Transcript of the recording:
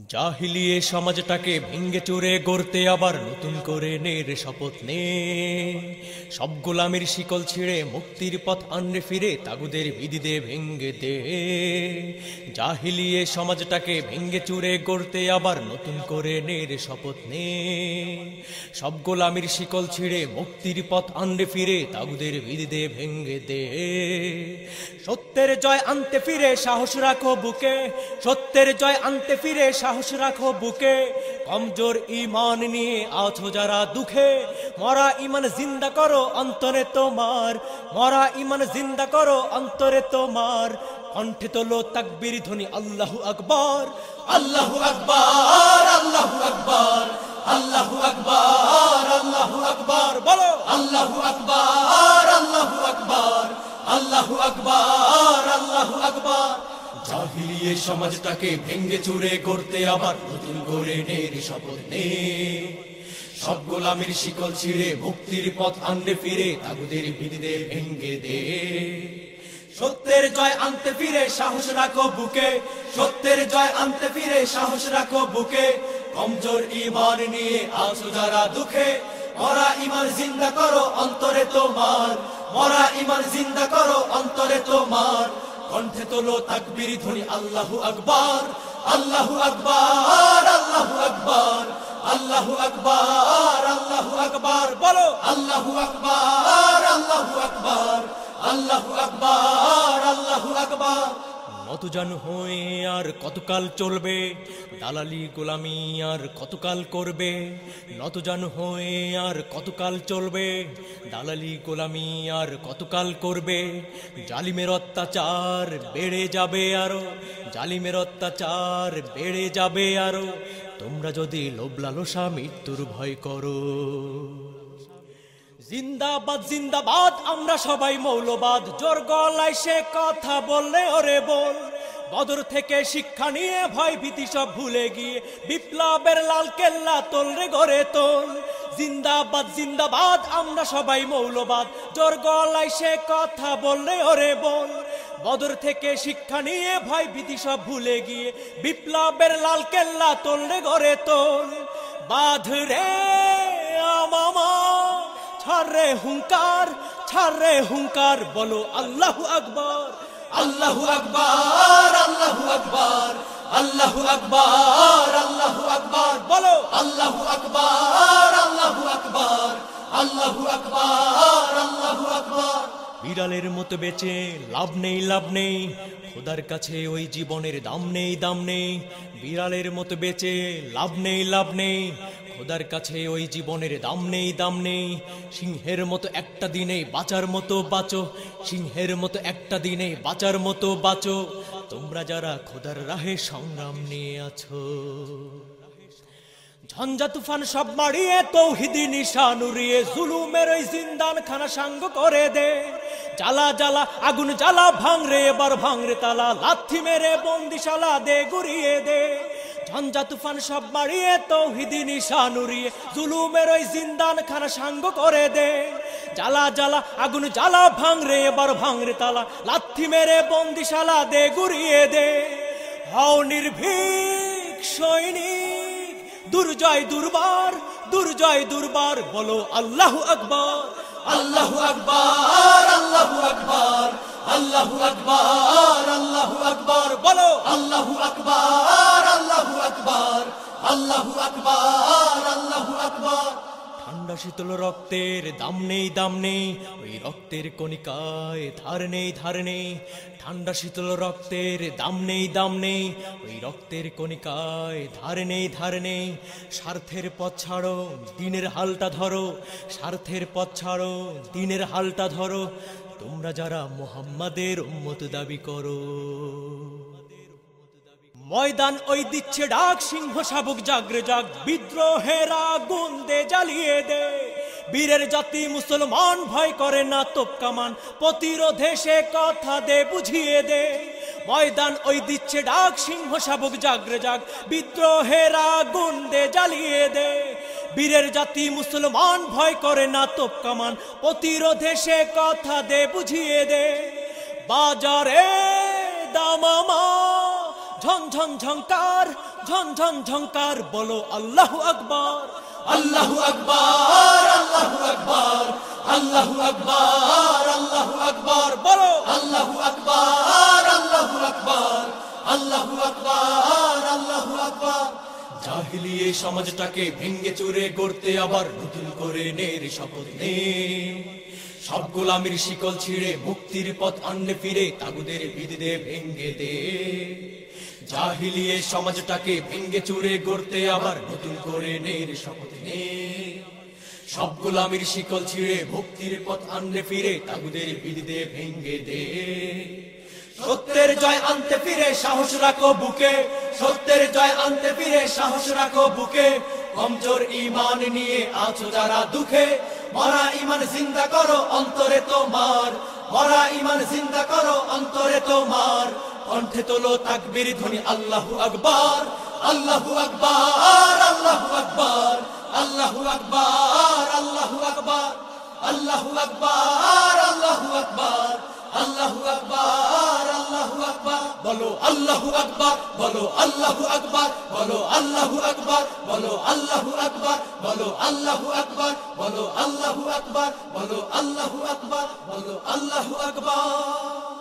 জাহিলিয়ে সমাজটাকে ভেঙ্গে চুরে গড়তে আবার নতুন করে নের শপথ নে। সব গোলামির শিকল ছিঁড়ে মুক্তির পথ আনরে ফিরে তাগুদের বিদিদে ভেঙ্গে দে। জাহিলিয়ে সমাজটাকে ভেঙ্গে চুরে গড়তে আবার নতুন করে নের শপথ নে। সব গোলামির শিকল ছিঁড়ে মুক্তির পথ আনরে ফিরে তাগুদের বিদিদে ভেঙ্গে দে। সত্যের জয় আনতে ফিরে সাহস রাখো বুকে, সত্যের জয় আনতে ফিরে সাহস রাখো বুকে। কমজোর ঈমান নিয়ে আছো যারা দুঃখে, মরা ঈমান জিন্দা করো অন্তরে তোমার, মরা ঈমান জিন্দা করো অন্তরে তোমার। কণ্ঠে তোলো তাকবীর ধ্বনি আল্লাহু আকবার, আল্লাহু আকবার, আল্লাহু আকবার, আল্লাহু আকবার, আল্লাহু আকবার। বলো আল্লাহু আকবার, আল্লাহু আকবার, আল্লাহু আকবার, আল্লাহু আকবার। জাহিলিয়ে সমাজটাকে ভেঙ্গে চুরে করতে আবার নতুন করে নের শপথ নে। সব গোলামির শিকল ছিঁড়ে মুক্তির পথ আনরে ফিরে তাগুদের বিদিদে ভেঙ্গে দে। সত্যের জয় আনতে ফিরে সাহস রাখো বুকে, সত্যের জয় আনতে ফিরে সাহস রাখো বুকে। কমজোর ঈমান নিয়ে আছো যারা দুঃখে, মরা ঈমান জিন্দা করো অন্তরে তোমার, মরা ঈমান জিন্দা করো অন্তরে তোমার। কণ্ঠে তোলো তাকবীর ধ্বনি আল্লাহু আকবার, আল্লাহু আকবার, আল্লাহু আকবার, আল্লাহু আকবার, আল্লাহু আকবার। বলো আল্লাহু আকবার, আল্লাহু আকবার, আল্লাহু আকবার, আল্লাহু আকবার। নতজান হয়ে আর কতকাল চলবে, দালালি গোলামি আর কতকাল করবে। নতজান হয়ে আর কতকাল চলবে, দালালি গোলামি আর কতকাল করবে। জালিমের অত্যাচার বেড়ে যাবে আরো, জালিমের অত্যাচার বেড়ে যাবে আরো। তোমরা যদি লোভ লালসা মৃত্যুর ভয় করো। জিন্দাবাদ জিন্দাবাদ আমরা সবাই মৌলবাদ, জোর গলায় সে কথা বললে ওরে বল। বদর থেকে শিক্ষা নিয়ে ভয় ভীতি সব ভুলে গিয়ে বিপ্লবের লাল কেল্লা তোলরে গড়ে তোল। জিন্দাবাদ জিন্দাবাদ আমরা সবাই মৌলবাদ, জোর গলায় সে কথা বললে ওরে বল। বদর থেকে শিক্ষা নিয়ে ভয় ভীতি সব ভুলে গিয়ে বিপ্লবের লাল কেল্লা তোলরে গড়ে তোল। বাঁধ রে আমামা ছাড়ে হুঙ্কার, ছাড়ে হুঙ্কার। বলো আল্লাহু আকবার, আল্লাহু আকবার, আল্লাহু আকবার, আল্লাহু আকবার, আল্লাহু আকবার। বলো আল্লাহু আকবার, আল্লাহু আকবার, আল্লাহু আকবার, আল্লাহু আকবার। বিড়ালের মতো বেঁচে লাভ নেই, লাভ নেই, খোদার কাছে ওই জীবনের দাম নেই, দাম নেই। বিড়ালের মতো বেঁচে লাভ নেই, লাভ নেই, খোদার কাছে ওই জীবনের দাম নেই, দাম নেই। সিংহের মতো একটা দিনে বাঁচার মতো বাঁচো, সিংহের মতো একটা দিনে বাঁচার মতো বাঁচো। তোমরা যারা খোদার রাহে সংগ্রাম নিয়ে আছো। ঝঞ্ঝা তুফান সব মারিয়ে তৌহিদি নিশান উড়িয়ে জুলুমের ওই জিন্দান খানা সাঙ্গ করে দে। জ্বালা জ্বালা আগুন জ্বালা ভাঙরে এবার ভাঙরে তালা, লাথি মেরে বন্দিশালা দে গুড়িয়ে দে। ঝঞ্ঝা তুফান সব মারিয়ে তৌহিদি নিশান উড়িয়ে জুলুমের ওই জিন্দান খানা সাঙ্গ করে দে। জ্বালা জ্বালা আগুন জ্বালা ভাঙরে এবার ভাঙরে তালা, লাথি মেরে বন্দিশালা দে গুড়িয়ে দে। হও নির্ভীক সৈনিক, দুর্জয় দুর্বার, দুর্জয় দুর্বার। বলো আল্লাহু আকবার, আল্লাহু আকবার, আল্লাহু আকবার, আল্লাহু আকবার, আল্লাহু আকবার। বলো আল্লাহু আকবার, আল্লাহু আকবার, আল্লাহু আকবার, আল্লাহু আকবার। ঠান্ডা শীতল রক্তের দাম নেই, দাম নেই, ওই রক্তের কণিকায় ধার নেই, ধার নেই। ঠান্ডা শীতল রক্তের দাম নেই, দাম নেই, ওই রক্তের কণিকায় ধার নেই, ধার নেই। স্বার্থের পথ ছাড়ো দিনের হালটা ধরো, স্বার্থের পথ ছাড়ো দিনের হালটা ধরো। তোমরা যারা মুহাম্মাদের উম্মত দাবি করো। ময়দান ওই দিচ্ছে ডাক, সিংহ শাবক জাগরে জাগ, বিদ্রোহের আগুন দে জ্বালিয়ে দে। বীরের জাতি মুসলমান ভয় করে না তোপ কামান, প্রতিরোধে সে কথা দে বুঝিয়ে দে। ময়দান ওই দিচ্ছে ডাক, সিংহ শাবক জাগরে জাগ, বিদ্রোহের আগুন দে জ্বালিয়ে দে। বীরের জাতি মুসলমান ভয় করে না তোপ কামান, প্রতিরোধে সে কথা দে বুঝিয়ে দে। বাজারে দামামা ঝন ঝন ঝংকার, ঝন ঝন ঝংকার, বলো আল্লাহু আকবার, আল্লাহু আকবার, আল্লাহু আকবার, আল্লাহু আকবার, আল্লাহু আকবার, বলো আল্লাহু আকবার, আল্লাহু আকবার, আল্লাহু আকবার, আল্লাহু আকবার। জাহিলিয়ে সমাজটাকে ভেঙ্গে চুরে গড়তে আবার নতুন করে নের শপথ নে, সব গোলামির শিকল ছিঁড়ে মুক্তির পথ আনলে ফিরে তাগুদের বিদে ভেঙ্গে দে। জাহিলিয়ে সমাজটাকে ভেঙ্গে চুরে গড়তে আবার নতুন করে নের শপথ নে, সব গোলামির শিকল ছিঁড়ে মুক্তির পথ আনলে ফিরে তাগুদের বিদে ভেঙ্গে দে। সত্যের জয় আনতে ফিরে সাহস রাখো বুকে, সত্যের জয় আনতে ফিরে সাহস রাখো বুকে, কমজোর ঈমান নিয়ে আছো যারা দুঃখে, মরা ঈমান জিন্দা করো অন্তরে তোমার, মরা ঈমান জিন্দা করো অন্তরে তোমার। কণ্ঠে তোলো তাকবীর ধ্বনি আল্লাহু আকবার, আল্লাহু আকবার, আল্লাহু আকবার, আল্লাহু আকবার, আল্লাহু আকবার, আল্লাহু আকবার, আল্লাহু আকবার, আল্লাহু আকবার, আল্লাহু আকবার, বলো আল্লাহু আকবার, বলো আল্লাহু আকবার, বলো আল্লাহু আকবার, বলো আল্লাহু আকবার, বলো আল্লাহু আকবার, বলো আল্লাহু আকবার, বলো আল্লাহু আকবার, বলো আল্লাহু আকবার।